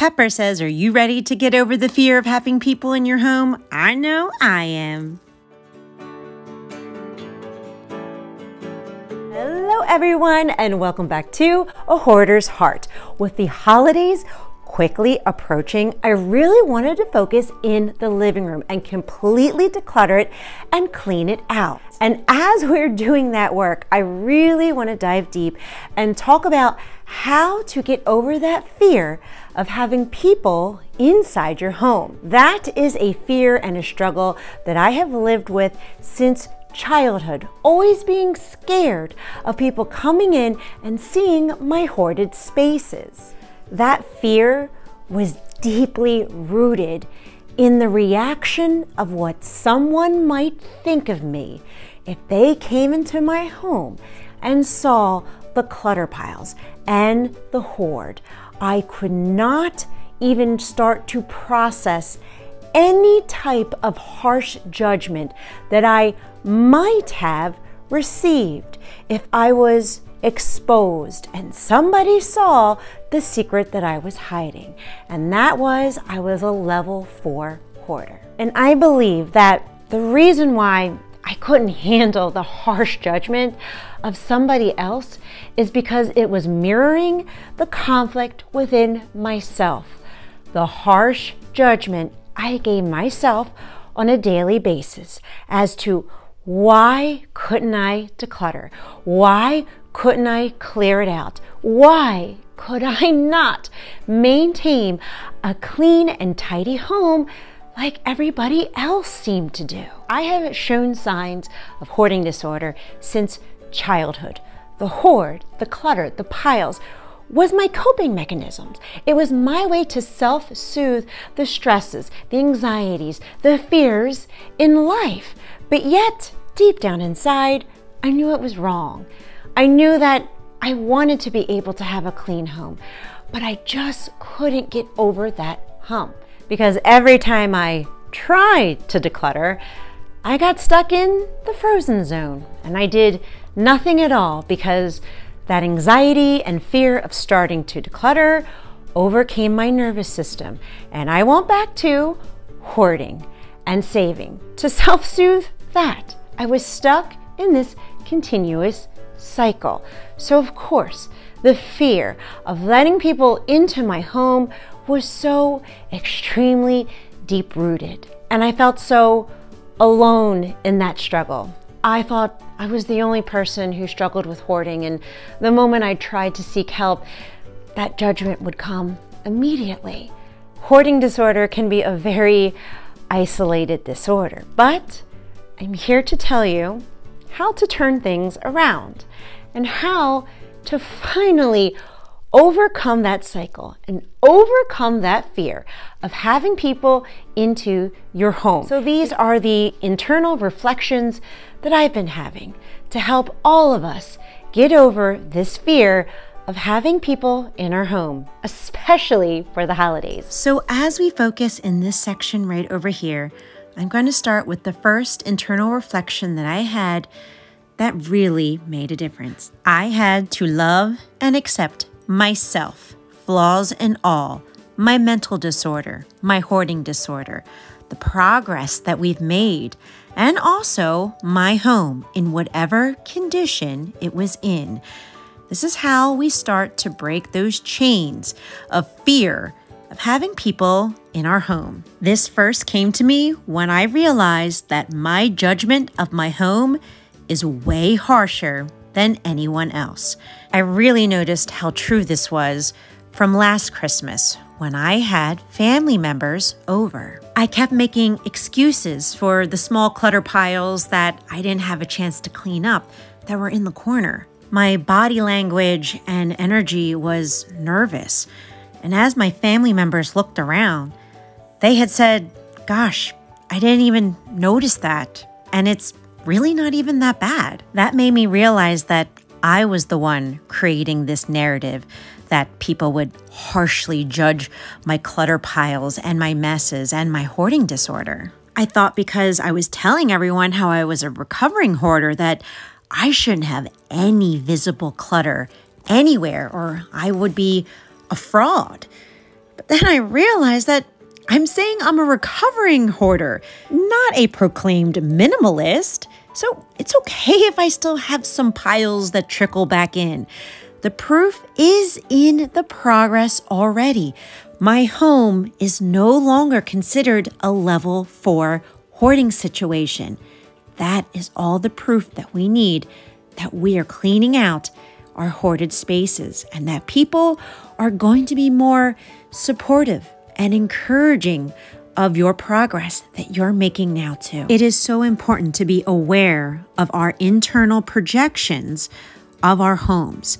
Pepper says, are you ready to get over the fear of having people in your home? I know I am. Hello everyone, and welcome back to A Hoarder's Heart. With the holidays quickly approaching, I really wanted to focus in the living room and completely declutter it and clean it out. And as we're doing that work, I really want to dive deep and talk about how to get over that fear of having people inside your home. That is a fear and a struggle that I have lived with since childhood, always being scared of people coming in and seeing my hoarded spaces. That fear was deeply rooted in the reaction of what someone might think of me if they came into my home and saw the clutter piles and the hoard. I could not even start to process any type of harsh judgment that I might have received if I was exposed and somebody saw the secret that I was hiding. And that was, I was a level 4 hoarder. And I believe that the reason why I couldn't handle the harsh judgment of somebody else is because it was mirroring the conflict within myself. The harsh judgment I gave myself on a daily basis as to why couldn't I declutter? Why couldn't I clear it out? Why could I not maintain a clean and tidy home like everybody else seemed to do? I have shown signs of hoarding disorder since childhood. The hoard, the clutter, the piles was my coping mechanisms. It was my way to self-soothe the stresses, the anxieties, the fears in life. But yet, deep down inside, I knew it was wrong. I knew that I wanted to be able to have a clean home, but I just couldn't get over that hump. Because every time I tried to declutter, I got stuck in the frozen zone, and I did nothing at all because that anxiety and fear of starting to declutter overcame my nervous system. And I went back to hoarding and saving to self-soothe that. I was stuck in this continuous cycle. So of course, the fear of letting people into my home was so extremely deep-rooted. And I felt so alone in that struggle. I thought I was the only person who struggled with hoarding, and the moment I tried to seek help, that judgment would come immediately. Hoarding disorder can be a very isolated disorder, but I'm here to tell you how to turn things around and how to finally overcome that cycle and overcome that fear of having people into your home. So these are the internal reflections that I've been having to help all of us get over this fear of having people in our home, especially for the holidays. So as we focus in this section right over here, I'm going to start with the first internal reflection that I had that really made a difference. I had to love and accept myself, flaws and all, my mental disorder, my hoarding disorder, the progress that we've made, and also my home in whatever condition it was in. This is how we start to break those chains of fear of having people in our home. This first came to me when I realized that my judgment of my home is way harsher than anyone else. I really noticed how true this was from last Christmas when I had family members over. I kept making excuses for the small clutter piles that I didn't have a chance to clean up that were in the corner. My body language and energy was nervous. And as my family members looked around, they had said, gosh, I didn't even notice that. And it's really not even that bad. That made me realize that I was the one creating this narrative that people would harshly judge my clutter piles and my messes and my hoarding disorder. I thought because I was telling everyone how I was a recovering hoarder that I shouldn't have any visible clutter anywhere or I would be a fraud. But then I realized that I'm saying I'm a recovering hoarder, not a proclaimed minimalist. So it's okay if I still have some piles that trickle back in. The proof is in the progress already. My home is no longer considered a level 4 hoarding situation. That is all the proof that we need that we are cleaning out our hoarded spaces and that people are going to be more supportive and encouraging of your progress that you're making now too. It is so important to be aware of our internal projections of our homes.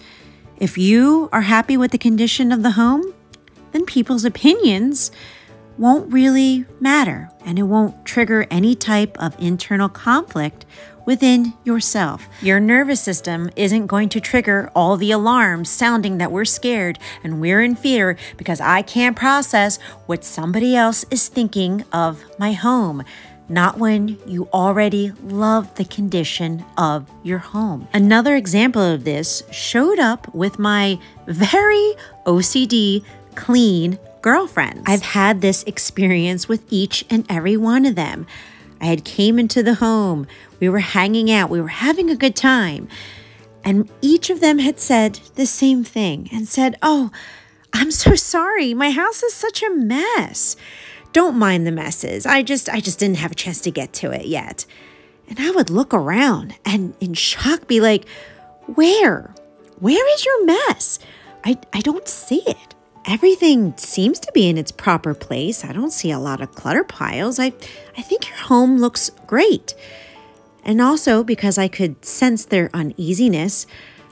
If you are happy with the condition of the home, then people's opinions won't really matter and it won't trigger any type of internal conflict within yourself. Your nervous system isn't going to trigger all the alarms sounding that we're scared and we're in fear because I can't process what somebody else is thinking of my home. Not when you already love the condition of your home. Another example of this showed up with my very OCD clean girlfriends. I've had this experience with each and every one of them. I had came into the home, we were hanging out, we were having a good time, and each of them had said the same thing and said, "Oh, I'm so sorry, my house is such a mess. Don't mind the messes. I just didn't have a chance to get to it yet." And I would look around and in shock be like, Where is your mess? I don't see it. Everything seems to be in its proper place. I don't see a lot of clutter piles. I think your home looks great. And also because I could sense their uneasiness,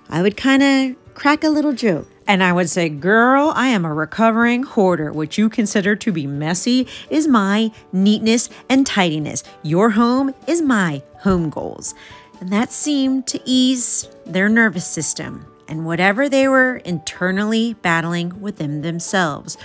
I would kind of crack a little joke. And I would say, "Girl, I am a recovering hoarder. What you consider to be messy is my neatness and tidiness. Your home is my home goals." And that seemed to ease their nervous system and whatever they were internally battling within themselves.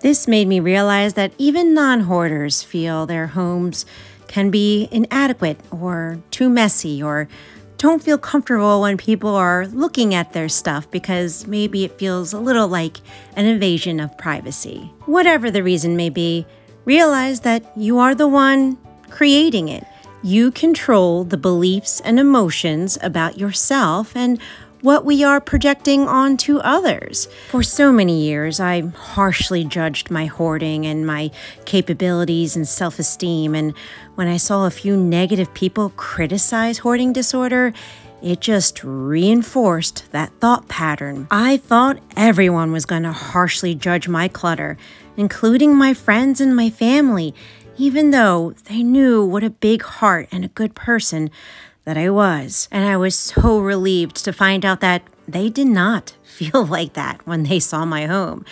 This made me realize that even non-hoarders feel their homes can be inadequate or too messy or don't feel comfortable when people are looking at their stuff because maybe it feels a little like an invasion of privacy. Whatever the reason may be, realize that you are the one creating it. You control the beliefs and emotions about yourself and what we are projecting onto others. For so many years, I harshly judged my hoarding and my capabilities and self-esteem. And when I saw a few negative people criticize hoarding disorder, it just reinforced that thought pattern. I thought everyone was going to harshly judge my clutter, including my friends and my family, even though they knew what a big heart and a good person that I was. And I was so relieved to find out that they did not feel like that when they saw my home.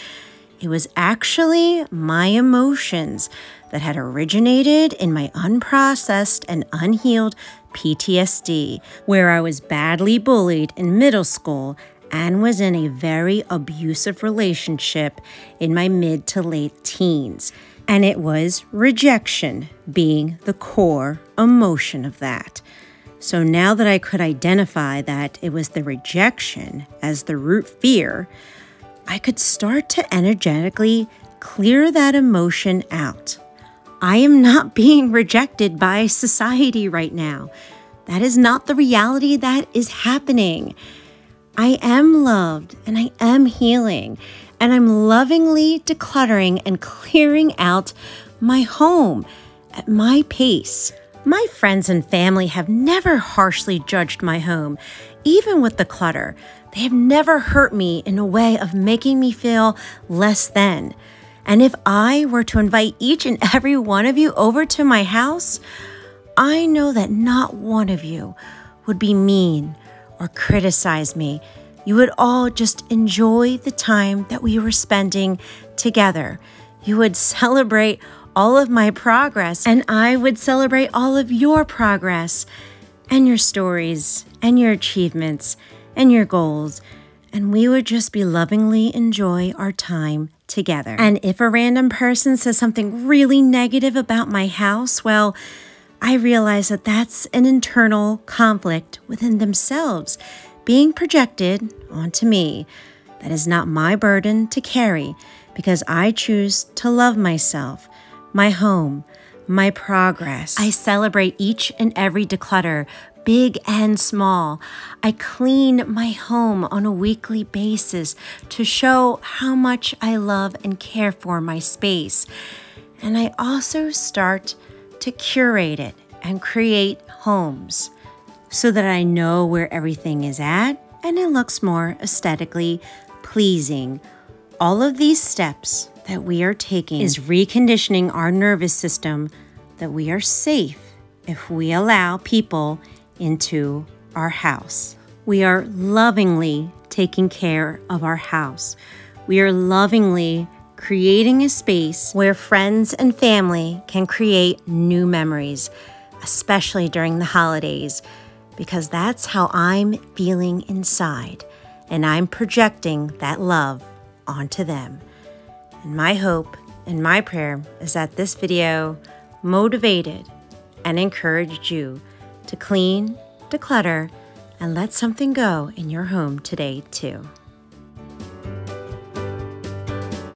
It was actually my emotions that had originated in my unprocessed and unhealed PTSD, where I was badly bullied in middle school and was in a very abusive relationship in my mid to late teens. And it was rejection being the core emotion of that. So now that I could identify that it was the rejection as the root fear, I could start to energetically clear that emotion out. I am not being rejected by society right now. That is not the reality that is happening. I am loved and I am healing, and I'm lovingly decluttering and clearing out my home at my pace. My friends and family have never harshly judged my home, even with the clutter. They have never hurt me in a way of making me feel less than. And if I were to invite each and every one of you over to my house, I know that not one of you would be mean or criticize me. You would all just enjoy the time that we were spending together. You would celebrate all of my progress, and I would celebrate all of your progress and your stories and your achievements and your goals, and we would just be lovingly enjoy our time together. And if a random person says something really negative about my house, well, I realize that that's an internal conflict within themselves being projected onto me. That is not my burden to carry. because I choose to love myself, my home, my progress. I celebrate each and every declutter, big and small. I clean my home on a weekly basis to show how much I love and care for my space. And I also start to curate it and create homes so that I know where everything is at and it looks more aesthetically pleasing. All of these steps that we are taking is reconditioning our nervous system that we are safe if we allow people into our house. We are lovingly taking care of our house. We are lovingly creating a space where friends and family can create new memories, especially during the holidays, because that's how I'm feeling inside, and I'm projecting that love onto them. And my hope and my prayer is that this video motivated and encouraged you to clean, declutter, and let something go in your home today too.